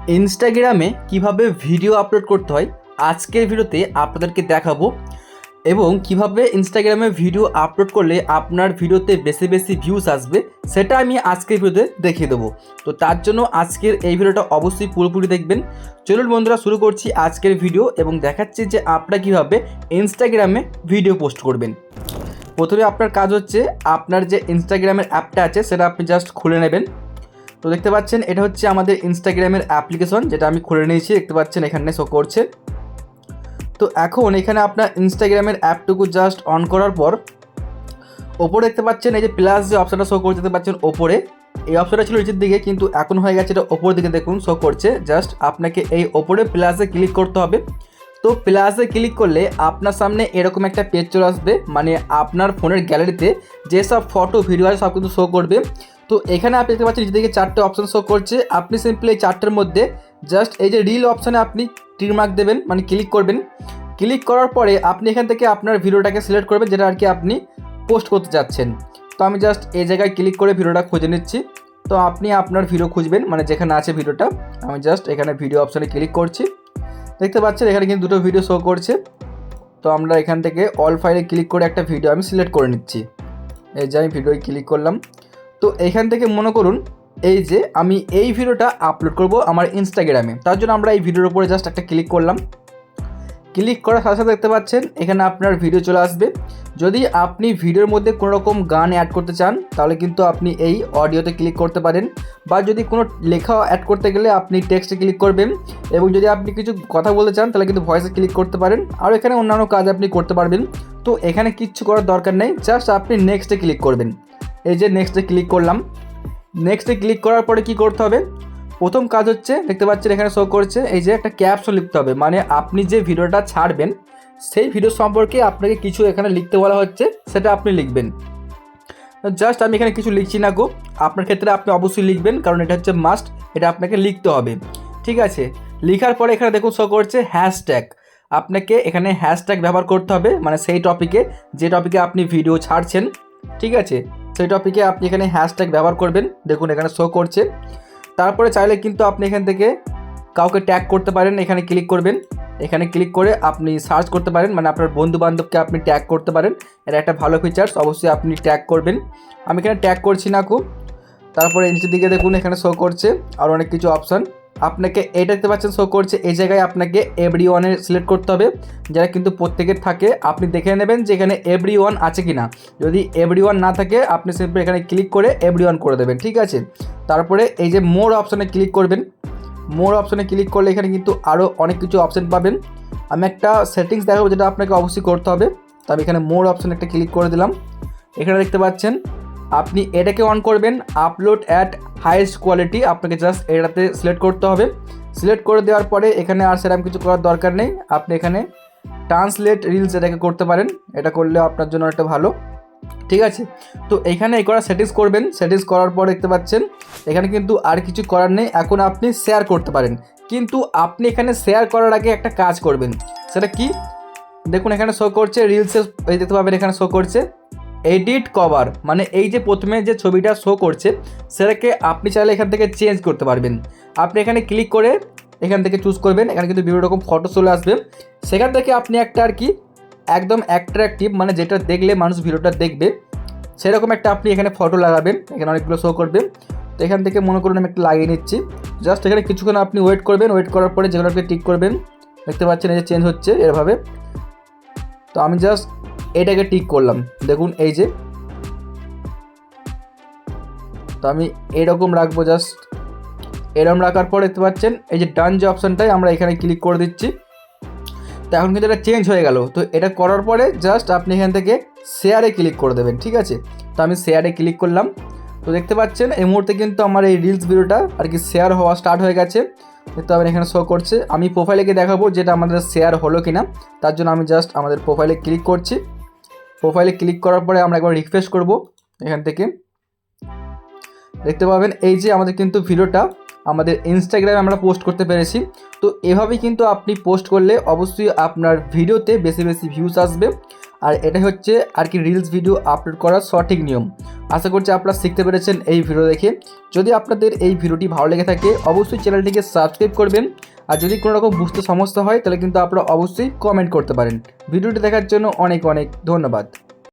ইনস্টাগ্রামে কিভাবে video upload করতে হয় আজকের ভিডিওতে আপনাদেরকে দেখাবো এবং কিভাবে ইনস্টাগ্রামে ভিডিও আপলোড করলে আপনার ভিডিওতে বেশি বেশি ভিউজ আসবে সেটা আমি আজকের ভিডিওতে দেখিয়ে দেবো। তো তার জন্য আজকের এই ভিডিওটা অবশ্যই পুরোপুরি দেখবেন। চলুন বন্ধুরা, শুরু করছি আজকের ভিডিও এবং দেখাচ্ছি যে আপনারা কীভাবে ইনস্টাগ্রামে ভিডিও পোস্ট করবেন। প্রথমে আপনার কাজ হচ্ছে আপনার যে ইনস্টাগ্রামের অ্যাপটা আছে সেটা আপনি জাস্ট খুলে নেবেন। তো দেখতে পাচ্ছেন এটা হচ্ছে আমাদের ইনস্টাগ্রামের অ্যাপ্লিকেশন, যেটা আমি খুলে নিয়েছি। দেখতে পাচ্ছেন এখানে শো করছে। তো এখন এখানে আপনার ইনস্টাগ্রামের অ্যাপটুকু জাস্ট অন করার পর ওপরে দেখতে পাচ্ছেন এই যে প্লাস যে অপশানটা শো করছে, দেখতে পাচ্ছেন ওপরে এই অপশানটা ছিল নিচের দিকে, কিন্তু এখন হয়ে গেছে এটা ওপর দিকে। দেখুন শো করছে, জাস্ট আপনাকে এই ওপরে প্লাসে ক্লিক করতে হবে। তো প্লাসে ক্লিক করলে আপনার সামনে এরকম একটা পেজ চলে আসবে, মানে আপনার ফোনের গ্যালারিতে যেসব ফটো ভিডিও আছে সব কিন্তু শো করবে। তো এখানে আপনি দেখতে পাচ্ছেন নিচে দিকে চারটে অপশান শো করছে। আপনি সিম্পলি এই চারটের মধ্যে জাস্ট এই যে রিল অপশানে আপনি টিক মার্ক দেবেন, মানে ক্লিক করবেন। ক্লিক করার পরে আপনি এখান থেকে আপনার ভিডিওটাকে সিলেক্ট করবেন যেটা আর কি আপনি পোস্ট করতে যাচ্ছেন। তো আমি জাস্ট এই জায়গায় ক্লিক করে ভিডিওটা খুঁজে নিচ্ছি। তো আপনি আপনার ভিডিও খুঁজবেন, মানে যেখানে আছে ভিডিওটা। আমি জাস্ট এখানে ভিডিও অপশানে ক্লিক করছি। দেখতে পাচ্ছেন এখানে কিন্তু দুটো ভিডিও শো করছে। তো আমরা এখান থেকে অল ফাইলে ক্লিক করে একটা ভিডিও আমি সিলেক্ট করে নিচ্ছি। এই যে আমি ভিডিওয় ক্লিক করলাম। তো এইখান থেকে মনে করুন এই যে আমি এই ভিডিওটা আপলোড করব আমার ইনস্টাগ্রামে, তার জন্য আমরা এই ভিডিওর উপরে জাস্ট একটা ক্লিক করলাম। ক্লিক করার সাথে সাথে দেখতে পাচ্ছেন এখানে আপনার ভিডিও চলে আসবে। যদি আপনি ভিডিওর মধ্যে কোনো রকম গান অ্যাড করতে চান তাহলে কিন্তু আপনি এই অডিওতে ক্লিক করতে পারেন, বা যদি কোনো লেখা অ্যাড করতে গেলে আপনি টেক্সটে ক্লিক করবেন, এবং যদি আপনি কিছু কথা বলতে চান তাহলে কিন্তু ভয়েসে ক্লিক করতে পারেন। আর এখানে অন্যান্য কাজ আপনি করতে পারবেন। তো এখানে কিচ্ছু করার দরকার নেই, জাস্ট আপনি নেক্সটে ক্লিক করবেন। এই যে নেক্সটে ক্লিক করলাম। নেক্সটে ক্লিক করার পরে কি করতে হবে, প্রথম কাজ হচ্ছে দেখতে পাচ্ছেন এখানে শো করছে এই যে একটা ক্যাপশন লিখতে হবে, মানে আপনি যে ভিডিওটা ছাড়বেন সেই ভিডিও সম্পর্কে আপনাকে কিছু এখানে লিখতে বলা হচ্ছে, সেটা আপনি লিখবেন। জাস্ট আমি এখানে কিছু লিখছি না গো, আপনার ক্ষেত্রে আপনি অবশ্যই লিখবেন, কারণ এটা হচ্ছে মাস্ট, এটা আপনাকে লিখতে হবে। ঠিক আছে, লেখার পরে এখানে দেখুন শো করছে হ্যাশট্যাগ। আপনাকে এখানে হ্যাশট্যাগ ব্যবহার করতে হবে, মানে সেই টপিকে যে টপিকে আপনি ভিডিও ছাড়ছেন, ঠিক আছে, সেই টপিকে আপনি এখানে হ্যাশট্যাগ ব্যবহার করবেন। দেখুন এখানে শো করছে। তারপরে চাইলে কিন্তু আপনি এখান থেকে কাউকে ট্যাগ করতে পারেন। এখানে ক্লিক করবেন, এখানে ক্লিক করে আপনি সার্চ করতে পারেন, মানে আপনার বন্ধু বান্ধবকে আপনি ট্যাগ করতে পারেন। এটা একটা ভালো ফিচার্স, অবশ্যই আপনি ট্যাগ করবেন। আমি এখানে ট্যাগ করছি না খুব। তারপরে নিচের দিকে দেখুন এখানে শো করছে আর অনেক কিছু অপশান। আপনাকে এটা দেখতে পাচ্ছেন শো করছে, এই জায়গায় আপনাকে এভরিওয়ানের সিলেক্ট করতে হবে, যারা কিন্তু প্রত্যেকের থাকে। আপনি দেখে নেবেন যে এখানে এভরিওয়ান আছে কি না। যদি এভরিওয়ান না থাকে আপনি সিম্পলি এখানে ক্লিক করে এভরিওয়ান করে দেবেন, ঠিক আছে। তারপরে এই যে মোর অপশানে ক্লিক করবেন। মোর অপশানে ক্লিক করলে এখানে কিন্তু আরও অনেক কিছু অপশান পাবেন। আমি একটা সেটিংস দেখাবো যেটা আপনাকে অবশ্যই করতে হবে। তো আমি এখানে মোর অপশানে একটা ক্লিক করে দিলাম। এখানে দেখতে পাচ্ছেন আপনি এটাকে অন করবেন, আপলোড অ্যাট হাইয়েস্ট কোয়ালিটি। আপনাকে জাস্ট এটাতে সিলেক্ট করতে হবে। সিলেক্ট করে দেওয়ার পরে এখানে আর সেরকম কিছু করার দরকার নেই। আপনি এখানে ট্রান্সলেট রিলস এটাকে করতে পারেন, এটা করলে আপনার জন্য একটা ভালো, ঠিক আছে। তো এখানে এই করা সেটিংস করবেন। সেটিংস করার পর দেখতে পাচ্ছেন এখানে কিন্তু আর কিছু করার নেই। এখন আপনি শেয়ার করতে পারেন, কিন্তু আপনি এখানে শেয়ার করার আগে একটা কাজ করবেন। সেটা কি, দেখুন এখানে শো করছে রিলসের, এই দেখতে পাবেন এখানে শো করছে এডিট কভার, মানে এই যে প্রথমে যে ছবিটা শো করছে সেটাকে আপনি চাইলে এখান থেকে চেঞ্জ করতে পারবেন। আপনি এখানে ক্লিক করে এখান থেকে চুজ করবেন। এখানে কিন্তু বিভিন্ন রকম ফটো চলে আসবে, সেখান থেকে আপনি একটা আর কি একদম অ্যাট্রাকটিভ, মানে যেটা দেখলে মানুষ ভিডিওটা দেখবে সেরকম একটা আপনি এখানে ফটো লাগাবেন। এখানে অনেকগুলো শো করবে। তো এখান থেকে মনে করুন আমি একটা লাগিয়ে নিচ্ছি। জাস্ট এখানে কিছুক্ষণ আপনি ওয়েট করবেন। ওয়েট করার পরে যেগুলো আপনি টিক করবেন, দেখতে পাচ্ছেন এই যে চেঞ্জ হচ্ছে এভাবে। তো আমি জাস্ট এটাকে টিক করলাম, দেখুন এই যে। তো আমি এরকম রাখবো, জাস্ট এরকম রাখার পর দেখতে পাচ্ছেন এই যে ডান যে অপশানটাই আমরা এখানে ক্লিক করে দিচ্ছি। তো এখন কিন্তু এটা চেঞ্জ হয়ে গেল। তো এটা করার পরে জাস্ট আপনি এখান থেকে শেয়ারে ক্লিক করে দেবেন, ঠিক আছে। তো আমি শেয়ারে ক্লিক করলাম। তো দেখতে পাচ্ছেন এই মুহূর্তে কিন্তু আমার এই রিলস ভিডিওটা আর কি শেয়ার হওয়া স্টার্ট হয়ে গেছে। দেখতে পাবেন এখানে শো করছে। আমি প্রোফাইলে গিয়ে দেখাবো যেটা আমাদের শেয়ার হলো কিনা, তার জন্য আমি জাস্ট আমাদের প্রোফাইলে ক্লিক করছি। প্রোফাইলে ক্লিক করার পরে আমরা একবার রিফ্রেশ করব। এখান থেকে দেখতে পাবেন এই যে আমাদের কিন্তু ভিডিওটা আমাদের ইনস্টাগ্রামে আমরা পোস্ট করতে পেরেছি। তো এভাবেই কিন্তু আপনি পোস্ট করলে অবশ্যই আপনার ভিডিওতে বেশি বেশি ভিউজ আসবে। আর এটাই হচ্ছে আর কি রিলস ভিডিও আপলোড করার সঠিক নিয়ম। আশা করছি আপনারা শিখতে পেরেছেন এই ভিডিও দেখে। যদি আপনাদের এই ভিডিওটি ভালো লেগে থাকে অবশ্যই চ্যানেলটিকে সাবস্ক্রাইব করবেন। আর যদি কোনো রকম বুঝতে সমস্যা হয় তাহলে কিন্তু আপনারা অবশ্যই কমেন্ট করতে পারেন। ভিডিওটি দেখার জন্য অনেক অনেক ধন্যবাদ।